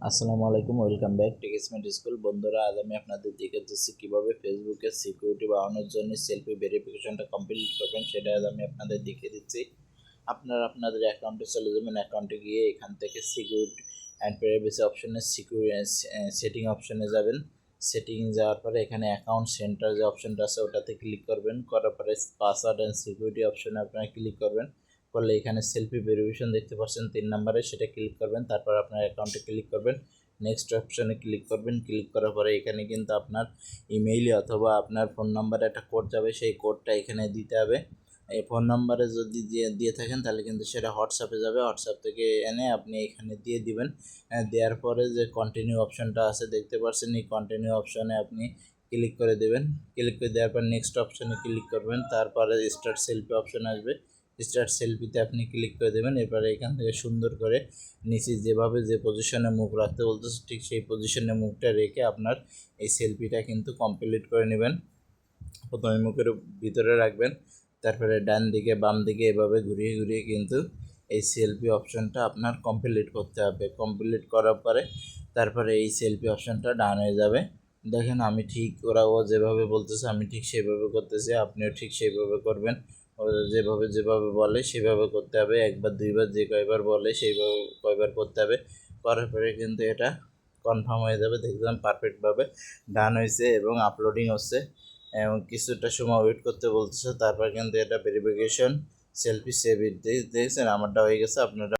আসসালামু আলাইকুম, welcome back টেকসমেন্ট school. বন্ধুরা, আজ আমি আপনাদের দেখাচ্ছি কীভাবে ফেসবুকের সিকিউরিটি বাড়ানোর জন্য সেলফি ভেরিফিকেশনটা কমপ্লিট করবেন, সেটা আজ আমি আপনাদের দেখিয়ে দিচ্ছি। আপনারা আপনাদের অ্যাকাউন্টে চলে যাবেন। অ্যাকাউন্টে গিয়ে এখান থেকে সিকিউরিটি অ্যান্ড প্রাইভেসি অপশনে সেটিং অপশনে যাবেন। সেটিং যাওয়ার পরে এখানে অ্যাকাউন্ট সেন্টার যে অপশনটা আছে ওটাতে ক্লিক করবেন। করার পরে পাসওয়ার্ড অ্যান্ড সিকিউরিটি অপশনে আপনারা ক্লিক করবেন। করলে এখানে সেলফি ভেরিফিকেশন দেখতে পাচ্ছেন 3 নম্বরে, সেটা ক্লিক করবেন। তারপর আপনার অ্যাকাউন্টে ক্লিক করবেন, নেক্সট অপশনে ক্লিক করবেন। ক্লিক করার পরে এখানে কিন্তু আপনার ইমেইলে অথবা আপনার ফোন নাম্বারে একটা কোড যাবে, সেই কোডটা এখানে দিতে হবে। এই ফোন নাম্বারে যদি দিয়ে থাকেন তাহলে কিন্তু সেটা হোয়াটসঅ্যাপে যাবে, হোয়াটসঅ্যাপ থেকে এনে আপনি এখানে দিয়ে দিবেন। দেওয়ার পরে যে কন্টিনিউ অপশনটা আছে দেখতে পাচ্ছেন, এই কন্টিনিউ অপশনে আপনি ক্লিক করে দেবেন। ক্লিক করে দেওয়ার পর নেক্সট অপশনে ক্লিক করবেন। তারপরে স্টার্ট সেলফি অপশন আসবে, স্টার্ট সেলফিতে আপনি ক্লিক করে দেবেন। এরপরে এখান থেকে সুন্দর করে নিচে যেভাবে যে পজিশনে মুখ রাখতে বলতেছে ঠিক সেই পজিশনে মুখটা রেখে আপনার এই সেলফিটা কিন্তু কমপ্লিট করে নেবেন। প্রথমে মুখের ভিতরে রাখবেন, তারপরে ডান দিকে বাম দিকে এভাবে ঘুরিয়ে ঘুরিয়ে কিন্তু এই সেলফি অপশনটা আপনার কমপ্লিট করতে হবে। কমপ্লিট করার পরে তারপরে এই সেলফি অপশনটা ডান হয়ে যাবে। দেখেন আমি ঠিক ও যেভাবে বলতেছে আমি ঠিক সেভাবে করতেছি, আপনিও ঠিক সেইভাবে করবেন। ও যেভাবে বলে সেভাবে করতে হবে। একবার দুইবার যে কয়বার বলে সেইভাবে কয়বার করতে হবে। করার পরে কিন্তু এটা কনফার্ম হয়ে যাবে। দেখলাম পারফেক্টভাবে ডান হয়েছে এবং আপলোডিং হচ্ছে এবং কিছুটা সময় ওয়েট করতে বলতেছে। তারপর কিন্তু এটা ভেরিফিকেশন সেলফি সেভ দেখছেন আমারটা হয়ে গেছে। আপনারা